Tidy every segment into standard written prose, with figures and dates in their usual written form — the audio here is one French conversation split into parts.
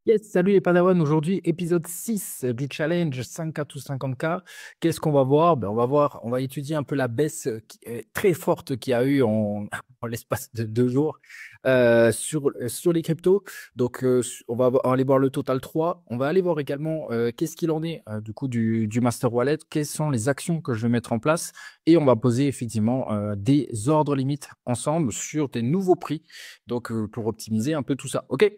Yes, salut les Padawan. Aujourd'hui, épisode 6 du challenge 5K to 50K. Qu'est-ce qu'on va voir? On va étudier un peu la baisse qui est très forte qu'il y a eu en l'espace de 2 jours sur les cryptos. Donc, on va aller voir le total 3. On va aller voir également qu'est-ce qu'il en est du coup du Master Wallet, quelles sont les actions que je vais mettre en place et on va poser effectivement des ordres limites ensemble sur des nouveaux prix. Donc, pour optimiser un peu tout ça. OK?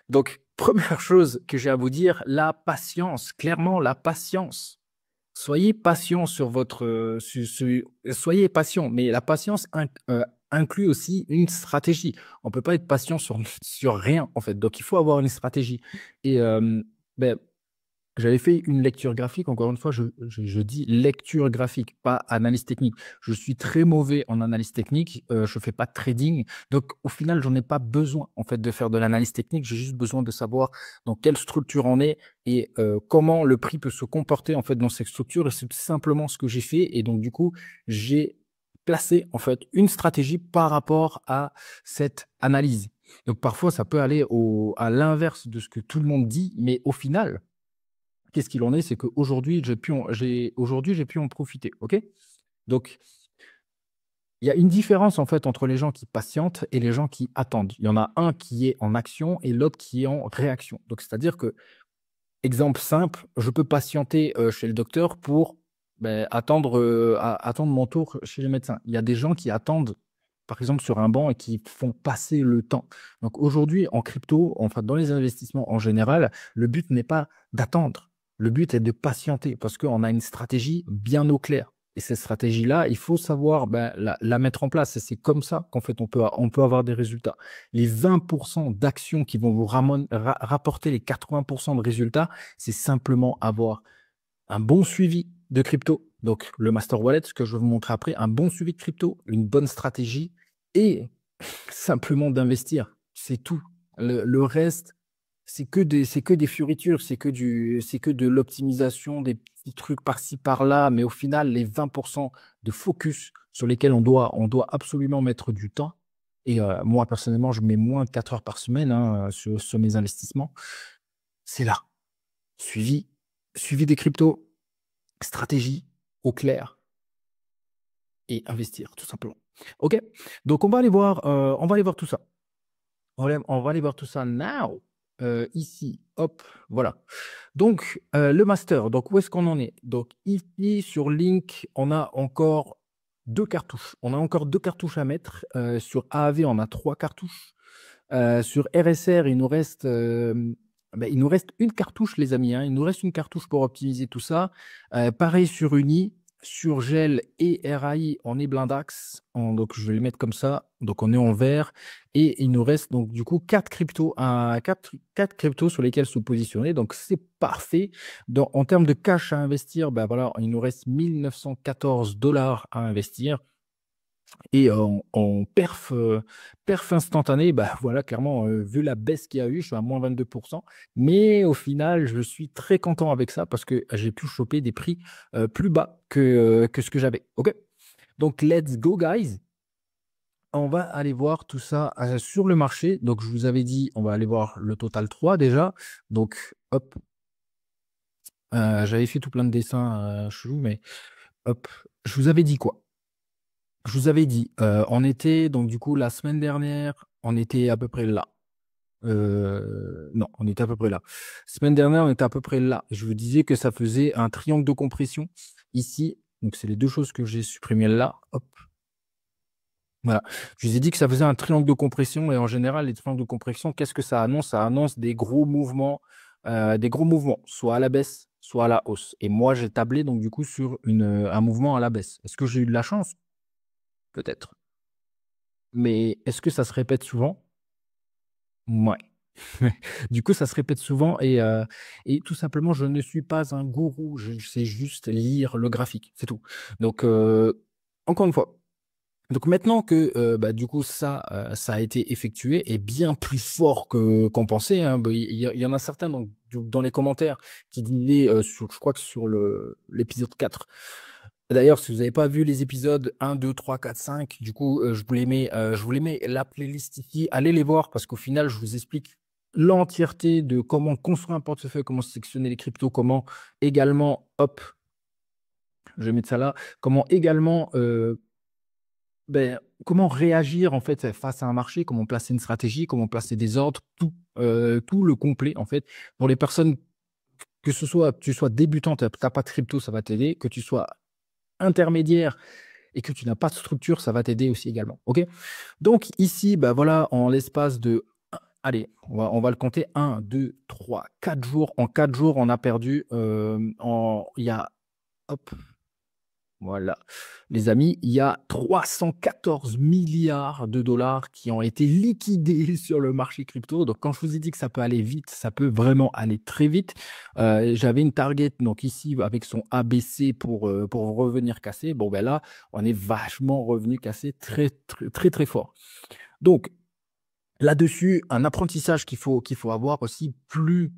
Donc, première chose que j'ai à vous dire, la patience. Clairement, la patience. Soyez patient sur votre, soyez patient, mais la patience inclut aussi une stratégie. On peut pas être patient sur rien, en fait. Donc, il faut avoir une stratégie. Et ben, j'avais fait une lecture graphique. Encore une fois, je dis lecture graphique, pas analyse technique. Je suis très mauvais en analyse technique. Je fais pas de trading. Donc, au final, j'en ai pas besoin, en fait, de faire de l'analyse technique. J'ai juste besoin de savoir dans quelle structure on est et comment le prix peut se comporter, en fait, dans cette structure. Et c'est simplement ce que j'ai fait. Et donc, du coup, j'ai placé, en fait, une stratégie par rapport à cette analyse. Donc, parfois, ça peut aller à l'inverse de ce que tout le monde dit, mais au final, qu'est-ce qu'il en est? C'est qu'aujourd'hui, j'ai pu en profiter. OK? Donc, il y a une différence en fait entre les gens qui patientent et les gens qui attendent. Il y en a un qui est en action et l'autre qui est en réaction. Donc, c'est-à-dire que, exemple simple, je peux patienter chez le docteur pour attendre mon tour chez le médecin. Il y a des gens qui attendent, par exemple, sur un banc et qui font passer le temps. Donc, aujourd'hui, en crypto, enfin, dans les investissements en général, le but n'est pas d'attendre. Le but est de patienter parce qu'on a une stratégie bien au clair. Et cette stratégie-là, il faut savoir la mettre en place. Et c'est comme ça qu'en fait, on peut avoir des résultats. Les 20% d'actions qui vont vous rapporter les 80% de résultats, c'est simplement avoir un bon suivi de crypto. Donc, le Master Wallet, ce que je vais vous montrer après, un bon suivi de crypto, une bonne stratégie et simplement d'investir. C'est tout. Le reste, c'est que des fioritures, c'est que de l'optimisation, des petits trucs par-ci, par-là. Mais au final, les 20% de focus sur lesquels on doit absolument mettre du temps. Et moi, personnellement, je mets moins de 4 heures par semaine hein, sur mes investissements. C'est là. Suivi, suivi des cryptos, stratégie au clair et investir, tout simplement. OK? Donc, on va aller voir tout ça. On va aller voir tout ça now. Ici, hop, voilà. Donc, le master, donc où est-ce qu'on en est? Donc, ici, sur Link, on a encore deux cartouches. On a encore deux cartouches à mettre. Sur AAV, on a trois cartouches. Sur RSR, il nous reste une cartouche, les amis. Hein. Il nous reste une cartouche pour optimiser tout ça. Pareil sur Uni, sur Gel et RAI, on est blindax. Donc, je vais les mettre comme ça. Donc, on est en vert. Et il nous reste donc du coup quatre cryptos sur lesquels se positionner. Donc, c'est parfait. En termes de cash à investir, ben voilà, il nous reste 1914 $ à investir. Et en perf instantané, bah voilà, clairement, vu la baisse qu'il y a eu, je suis à moins 22%. Mais au final, je suis très content avec ça parce que j'ai pu choper des prix plus bas que ce que j'avais. OK? Donc, let's go, guys. On va aller voir tout ça sur le marché. Donc, je vous avais dit, on va aller voir le total 3 déjà. Donc, hop, j'avais fait tout plein de dessins chelous, mais hop, je vous avais dit quoi? Je vous avais dit, on était, donc du coup, la semaine dernière, on était à peu près là. Non, on était à peu près là. Semaine dernière, on était à peu près là. Je vous disais que ça faisait un triangle de compression ici. Donc, c'est les deux choses que j'ai supprimées là. Hop, voilà. Je vous ai dit que ça faisait un triangle de compression. Et en général, les triangles de compression, qu'est-ce que ça annonce? Ça annonce des gros mouvements, soit à la baisse, soit à la hausse. Et moi, j'ai tablé donc du coup sur un mouvement à la baisse. Est-ce que j'ai eu de la chance? Peut-être. Mais est-ce que ça se répète souvent? Ouais. Du coup, ça se répète souvent et tout simplement, je ne suis pas un gourou, je sais juste lire le graphique, c'est tout. Donc, encore une fois, donc maintenant que du coup ça a été effectué et bien plus fort que qu'on pensait, hein, il y en a certains dans les commentaires qui disaient, je crois que sur l'épisode 4. D'ailleurs, si vous n'avez pas vu les épisodes 1, 2, 3, 4, 5, du coup, je vous les mets la playlist ici. Allez les voir parce qu'au final, je vous explique. l'entièreté de comment construire un portefeuille, comment sélectionner les cryptos, comment également, hop, je vais mettre ça là, comment également, comment réagir en fait face à un marché, comment placer une stratégie, comment placer des ordres, tout le complet en fait. Pour les personnes, que ce soit, tu sois débutant, tu n'as pas de crypto, ça va t'aider, que tu sois intermédiaire et que tu n'as pas de structure, ça va t'aider aussi également. OK? Donc ici, bah voilà, en l'espace de, allez, on va le compter, 1, 2, 3, 4 jours. En 4 jours, on a perdu, il y a, hop, voilà, les amis, il y a 314 milliards de dollars qui ont été liquidés sur le marché crypto. Donc, quand je vous ai dit que ça peut aller vite, ça peut vraiment aller très vite. J'avais une target, donc ici, avec son ABC pour revenir casser. Bon, ben là, on est vachement revenu casser très, très, très, très fort. Donc, là-dessus, un apprentissage qu'il faut avoir aussi, plus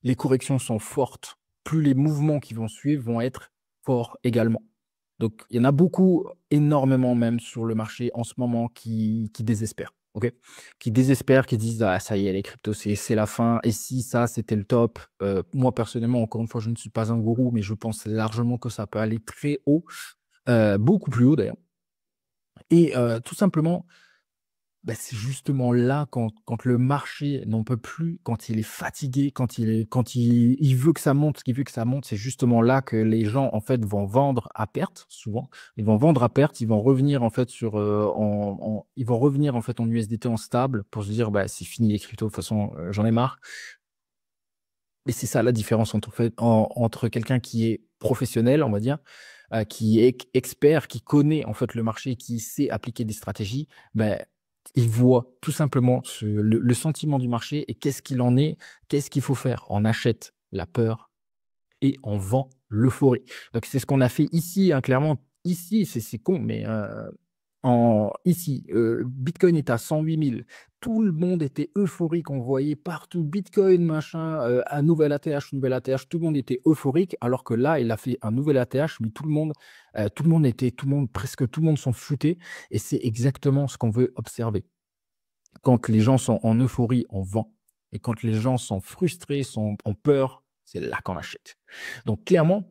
les corrections sont fortes, plus les mouvements qui vont suivre vont être forts également. Donc, il y en a beaucoup, énormément même sur le marché en ce moment qui désespèrent. OK? Qui désespèrent, qui disent: ah, ça y est, les cryptos, c'est la fin. Et si ça, c'était le top. Moi, personnellement, encore une fois, je ne suis pas un gourou, mais je pense largement que ça peut aller très haut, beaucoup plus haut d'ailleurs. Et tout simplement, bah, c'est justement là, quand le marché n'en peut plus, quand il est fatigué, quand il veut que ça monte, ce qu'il veut que ça monte, c'est justement là que les gens, en fait, vont vendre à perte, souvent. Ils vont vendre à perte, ils vont revenir, en fait, ils vont revenir, en fait, en USDT en stable pour se dire, bah, c'est fini les cryptos, de toute façon, j'en ai marre. Et c'est ça la différence entre quelqu'un qui est professionnel, on va dire, qui est expert, qui connaît en fait le marché, qui sait appliquer des stratégies. Ben, il voit tout simplement le sentiment du marché et qu'est-ce qu'il en est, qu'est-ce qu'il faut faire. On achète la peur et on vend l'euphorie. Donc c'est ce qu'on a fait ici, hein, clairement. Ici, c'est con, mais ici, Bitcoin est à 108 000. Tout le monde était euphorique. On voyait partout Bitcoin, machin, un nouvel ATH, nouvel ATH. Tout le monde était euphorique. Alors que là, il a fait un nouvel ATH, mais presque tout le monde s'en foutait. Et c'est exactement ce qu'on veut observer. Quand les gens sont en euphorie, on vend. Et quand les gens sont frustrés, sont en peur, c'est là qu'on achète. Donc, clairement,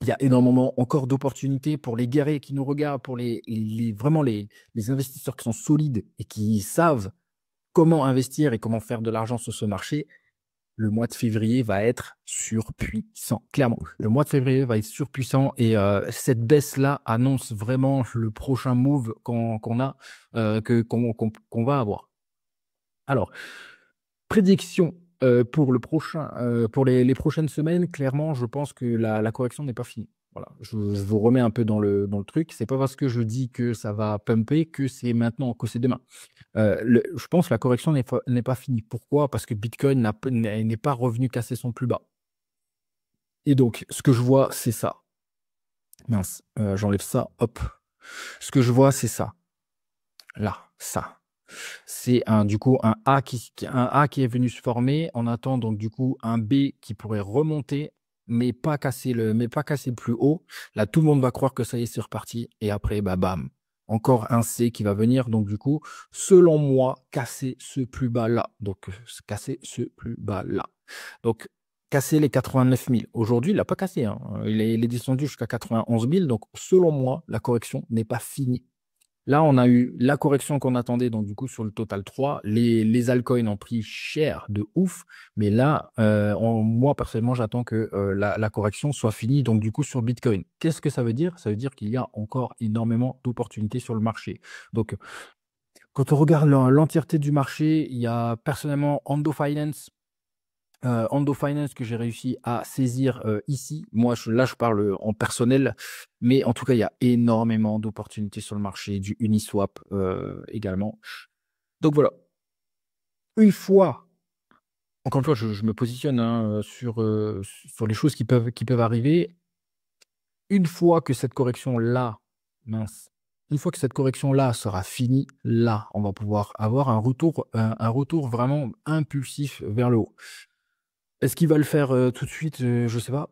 il y a énormément encore d'opportunités pour les guerriers qui nous regardent, pour vraiment les investisseurs qui sont solides et qui savent comment investir et comment faire de l'argent sur ce marché. Le mois de février va être surpuissant, clairement. Le mois de février va être surpuissant et cette baisse-là annonce vraiment le prochain move qu'on va avoir. Alors, prédiction pour les prochaines semaines, clairement, je pense que la correction n'est pas finie. Voilà, je vous remets un peu dans le truc. C'est pas parce que je dis que ça va pumper que c'est maintenant, que c'est demain. Je pense que la correction n'est pas finie. Pourquoi? Parce que Bitcoin n'est pas revenu casser son plus bas. Et donc, ce que je vois, c'est ça. Mince, j'enlève ça, hop. Ce que je vois, c'est ça. Là, ça. C'est du coup un A qui est venu se former. On attend donc du coup un B qui pourrait remonter, mais pas casser le plus haut. Là, tout le monde va croire que ça y est, c'est reparti. Et après, bah, bam, encore un C qui va venir. Donc du coup, selon moi, casser ce plus bas là. Donc casser ce plus bas là. Donc casser les 89 000. Aujourd'hui, il n'a pas cassé, hein. Il est descendu jusqu'à 91 000. Donc selon moi, la correction n'est pas finie. Là, on a eu la correction qu'on attendait, donc du coup, sur le total 3. Les altcoins ont pris cher de ouf, mais là, moi, personnellement, j'attends que la correction soit finie, donc du coup, sur Bitcoin. Qu'est-ce que ça veut dire? Ça veut dire qu'il y a encore énormément d'opportunités sur le marché. Donc, quand on regarde l'entièreté du marché, il y a personnellement Ando Finance que j'ai réussi à saisir ici. Moi, là, je parle en personnel, mais en tout cas, il y a énormément d'opportunités sur le marché, du Uniswap également. Donc voilà, une fois, encore une fois, je me positionne, hein, sur les choses qui peuvent arriver. Une fois que cette correction-là, mince, une fois que cette correction-là sera finie, là, on va pouvoir avoir un retour vraiment impulsif vers le haut. Est-ce qu'il va le faire tout de suite? Je ne sais pas.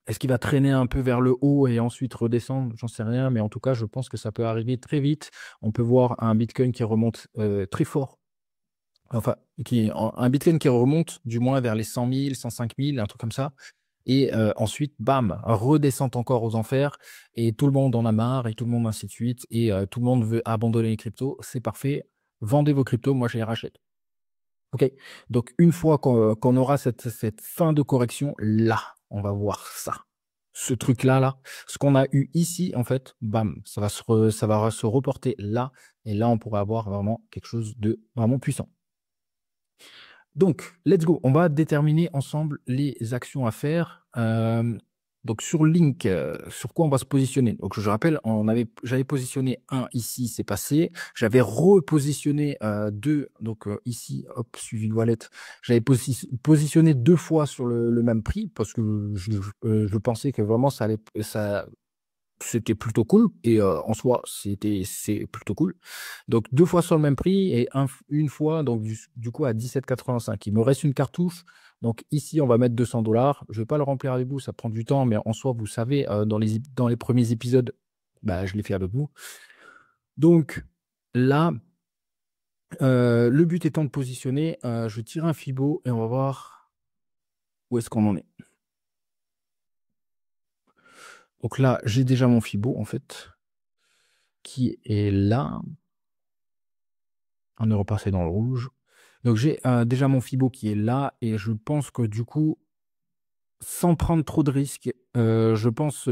Est-ce qu'il va traîner un peu vers le haut et ensuite redescendre? J'en sais rien, mais en tout cas, je pense que ça peut arriver très vite. On peut voir un Bitcoin qui remonte très fort Enfin, un Bitcoin qui remonte du moins vers les 100 000, 105 000, un truc comme ça. Et ensuite, bam, redescend encore aux enfers. Et tout le monde en a marre et tout le monde ainsi de suite. Et tout le monde veut abandonner les cryptos. C'est parfait. Vendez vos cryptos, moi je les rachète. OK? Donc, une fois qu'on aura cette fin de correction, là, on va voir ça. Ce truc-là, là, ce qu'on a eu ici, en fait, bam, ça va se reporter là. Et là, on pourrait avoir vraiment quelque chose de vraiment puissant. Donc, let's go. On va déterminer ensemble les actions à faire. Donc, sur Link, sur quoi on va se positionner? Donc, je rappelle, j'avais positionné un ici, c'est passé. J'avais repositionné deux. Donc, ici, hop, suivi de wallet. J'avais positionné deux fois sur le même prix parce que je pensais que vraiment c'était plutôt cool. Et en soi, c'est plutôt cool. Donc, deux fois sur le même prix et une fois, donc du coup, à 17,85. Il me reste une cartouche. Donc, ici, on va mettre 200 $. Je ne vais pas le remplir avec vous, ça prend du temps, mais en soi, vous savez, dans les premiers épisodes, bah, je l'ai fait avec vous. Donc, là, le but étant de positionner, je tire un Fibo et on va voir où est-ce qu'on en est. Donc là, j'ai déjà mon Fibo, en fait, qui est là. On est repassé dans le rouge. Donc j'ai déjà mon Fibo qui est là et je pense que du coup, sans prendre trop de risques, je pense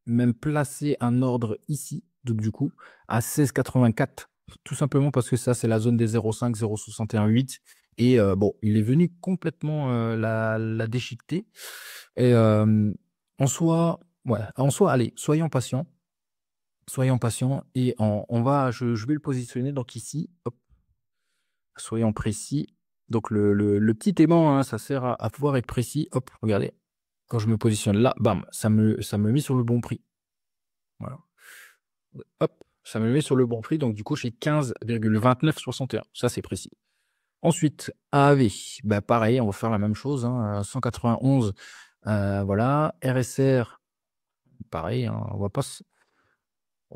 même placer un ordre ici, donc du coup, à 16,84. Tout simplement parce que ça, c'est la zone des 0,5, 0,618. Et bon, il est venu complètement la déchiqueter. Et en soi, allez, soyons patients. Soyons patients et je vais le positionner donc ici. Hop, soyons précis. Donc le petit aimant, hein, ça sert à pouvoir être précis. Hop, regardez. Quand je me positionne là, bam, ça me met sur le bon prix. Voilà. Hop, ça me met sur le bon prix. Donc du coup, j'ai 15,2961. Ça, c'est précis. Ensuite, AAV, bah, pareil, on va faire la même chose. Hein, 191. Voilà. RSR, pareil, hein, on va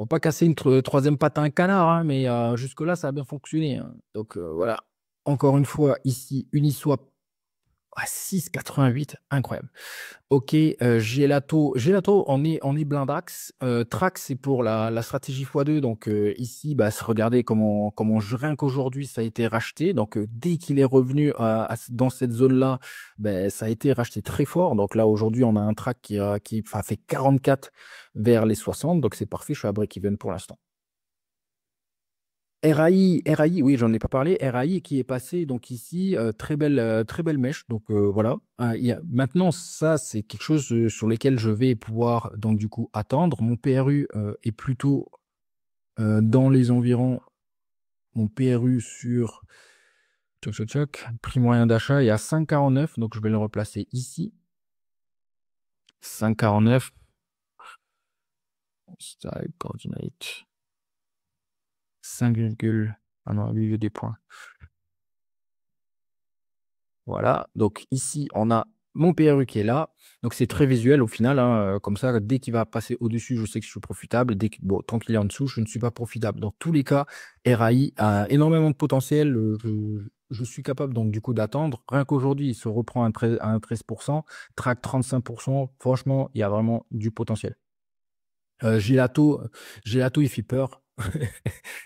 pas casser une troisième patte à un canard, hein, mais jusque-là, ça a bien fonctionné. Hein. Donc voilà. Encore une fois, ici, Uniswap à 6,88, incroyable. Ok, Gelato, on est blindax. Trax, c'est pour la stratégie x2. Donc ici, bah, regardez rien qu'aujourd'hui, ça a été racheté. Donc dès qu'il est revenu dans cette zone-là, bah, ça a été racheté très fort. Donc là, aujourd'hui, on a un track qui enfin, fait 44 vers les 60. Donc c'est parfait, je suis à break-even pour l'instant. RAI, oui, j'en ai pas parlé. RAI qui est passé donc ici, très belle mèche. Donc voilà. Maintenant, ça, c'est quelque chose sur lequel je vais pouvoir donc du coup attendre. Mon PRU est plutôt dans les environs. Mon PRU sur prix moyen d'achat est à 5,49. Donc je vais le replacer ici. 5,49. Style coordinate. 5, ah non, milieu des points. Voilà, donc ici, on a mon PRU qui est là. Donc c'est très visuel au final. Hein, comme ça, dès qu'il va passer au-dessus, je sais que je suis profitable. Bon, tant qu'il est en dessous, je ne suis pas profitable. Dans tous les cas, RAI a énormément de potentiel. Je suis capable donc du coup d'attendre. Rien qu'aujourd'hui, il se reprend à un 13%, track 35%. Franchement, il y a vraiment du potentiel. Gelato, Gelato, il fait peur.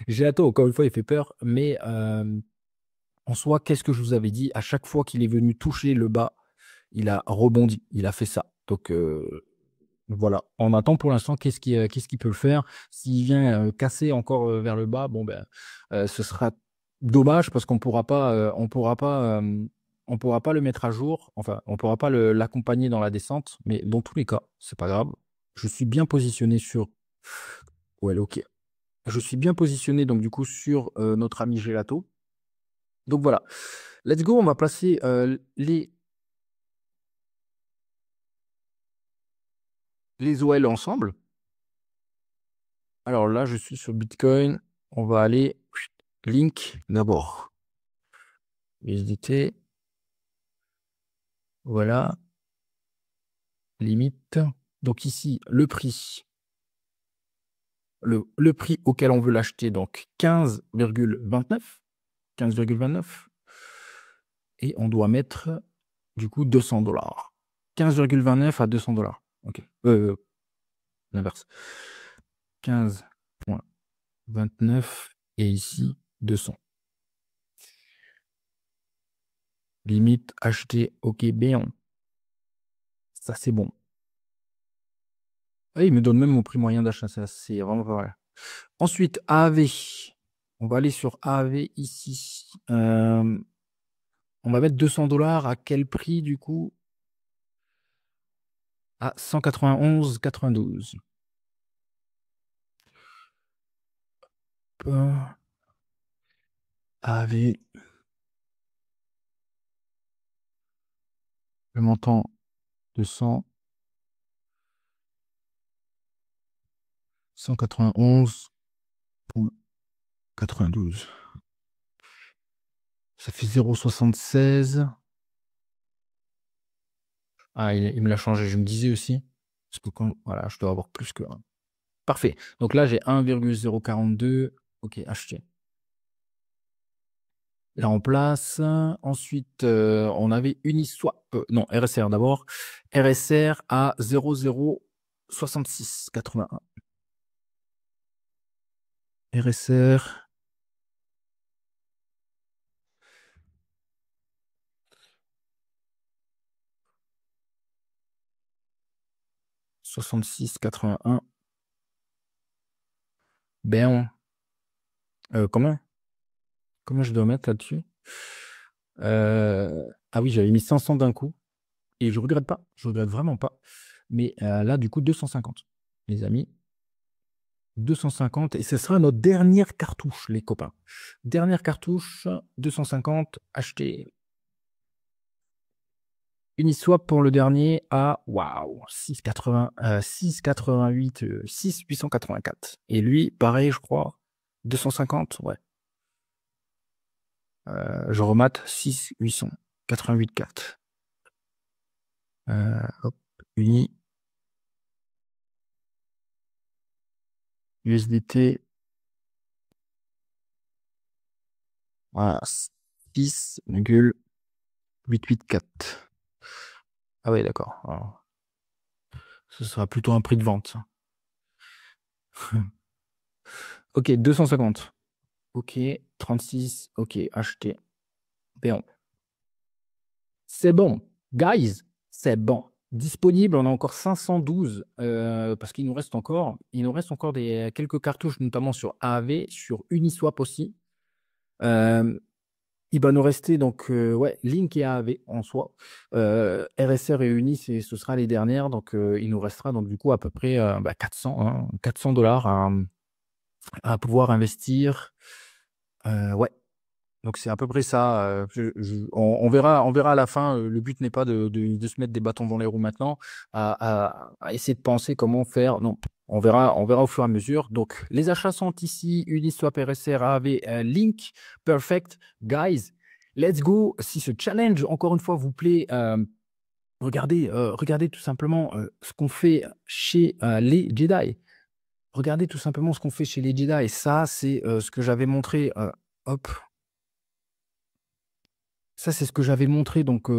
Gelato, encore une fois, il fait peur. Mais en soi, qu'est-ce que je vous avais dit? À chaque fois qu'il est venu toucher le bas, il a rebondi, il a fait ça. Donc voilà, on attend pour l'instant qu'est-ce qu'il peut le faire. S'il vient casser encore vers le bas, bon ben ce sera dommage parce on pourra pas le mettre à jour. Enfin, on pourra pas l'accompagner dans la descente. Mais dans tous les cas, c'est pas grave. Je suis bien positionné sur. Ouais, ok. Je suis bien positionné donc du coup sur notre ami Gelato. Donc voilà. Let's go, on va placer les OL ensemble. Alors là, je suis sur Bitcoin. On va aller Link d'abord. USDT. Voilà. Limite. Donc ici, le prix. Le prix auquel on veut l'acheter, donc 15,29. 15,29. Et on doit mettre, du coup, 200 $. 15,29 à 200 $. Ok. L'inverse. 15,29 et ici 200. Limite acheter. Ok, bien. Ça, c'est bon. Ah, il me donne même mon prix moyen d'achat. Ça, c'est vraiment pas mal. Ensuite, AAV. On va aller sur AAV ici. On va mettre 200 $ à quel prix du coup? À 191,92. AAV. Le montant 200. 191,92. Ça fait 0,76. Ah, il me l'a changé. Je me disais aussi. Parce que voilà, je dois avoir plus que 1. Parfait. Donc là, j'ai 1,042. Ok, acheter. Là, en place. Ensuite, on avait Uniswap. Non, RSR d'abord. RSR à 0,066,81. RSR. « 66,81. Ben, combien je dois mettre là-dessus? Ah oui, j'avais mis 500 d'un coup. Et je regrette pas. Je regrette vraiment pas. Mais là, du coup, 250, les amis. 250. Et ce sera notre dernière cartouche, les copains. Dernière cartouche, 250, acheté. Uniswap pour le dernier à, waouh, 6,80, 6,88, 6,884. Et lui, pareil, je crois, 250, ouais. Je remate 6,888,4. Hop, Uni, USDT, voilà, 6,884. Ah ouais, d'accord. Alors, ce sera plutôt un prix de vente, ça. Ok, 250. Ok, 36. Ok, acheté. Bon. C'est bon. Guys, c'est bon. Disponible, on a encore 512 parce il nous reste encore quelques cartouches, notamment sur AAV, sur Uniswap aussi. Il va nous rester donc ouais, Link et AAV en soi. RSR et Uni, ce sera les dernières. Donc il nous restera donc du coup à peu près 400 $ à pouvoir investir. Ouais, donc c'est à peu près ça. On verra à la fin. Le but n'est pas de se mettre des bâtons dans les roues maintenant, à essayer de penser comment faire. Non, on verra au fur et à mesure. Donc les achats sont ici, Uniswap, RSR, AAV, Link, Perfect. Guys, let's go. Si ce challenge, encore une fois, vous plaît, regardez tout simplement ce qu'on fait chez les Jedi. Regardez tout simplement ce qu'on fait chez les Jedi. Et ça, c'est ce que j'avais montré. Hop. Ça, c'est ce que j'avais montré, donc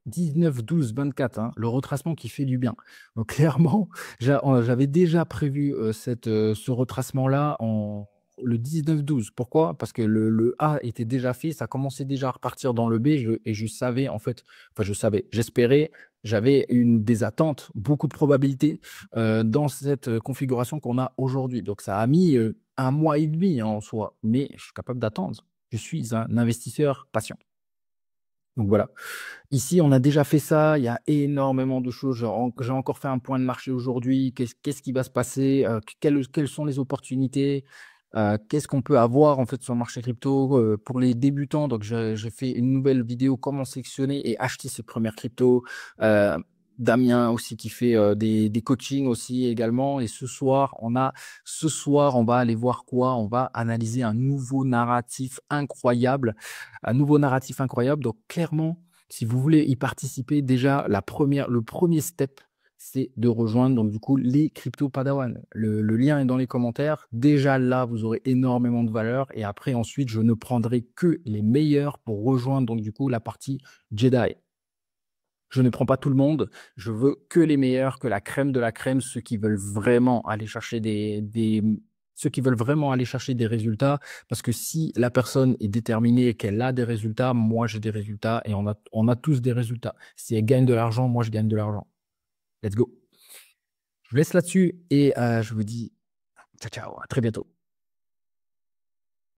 19, 12, 24, hein, le retracement qui fait du bien. Donc clairement, j'avais déjà prévu ce retracement-là le 19-12. Pourquoi? Parce que le A était déjà fait, ça commençait déjà à repartir dans le B, et je savais, en fait, enfin je savais, j'espérais, j'avais des attentes, beaucoup de probabilités dans cette configuration qu'on a aujourd'hui. Donc ça a mis 1 mois et demi, hein, en soi, mais je suis capable d'attendre. Je suis un investisseur patient. Donc voilà. Ici, on a déjà fait ça. Il y a énormément de choses. J'ai encore fait un point de marché aujourd'hui. Qu'est-ce qui va se passer? Quelles sont les opportunités? Qu'est-ce qu'on peut avoir en fait sur le marché crypto pour les débutants? Donc, j'ai fait une nouvelle vidéo comment sélectionner et acheter ses premières cryptos. Damien aussi qui fait des coachings aussi également. Et ce soir, on va aller voir quoi? On va analyser un nouveau narratif incroyable. Un nouveau narratif incroyable. Donc, clairement, si vous voulez y participer, déjà, le premier step, c'est de rejoindre donc du coup les crypto Padawan. Le lien est dans les commentaires. Déjà là, vous aurez énormément de valeur. Et après, ensuite, je ne prendrai que les meilleurs pour rejoindre donc du coup la partie Jedi. Je ne prends pas tout le monde, je veux que les meilleurs, que la crème de la crème, ceux qui veulent vraiment aller chercher ceux qui veulent vraiment aller chercher des résultats, parce que si la personne est déterminée et qu'elle a des résultats, moi j'ai des résultats et on a tous des résultats. Si elle gagne de l'argent, moi je gagne de l'argent. Let's go. Je vous laisse là-dessus et je vous dis ciao ciao, à très bientôt.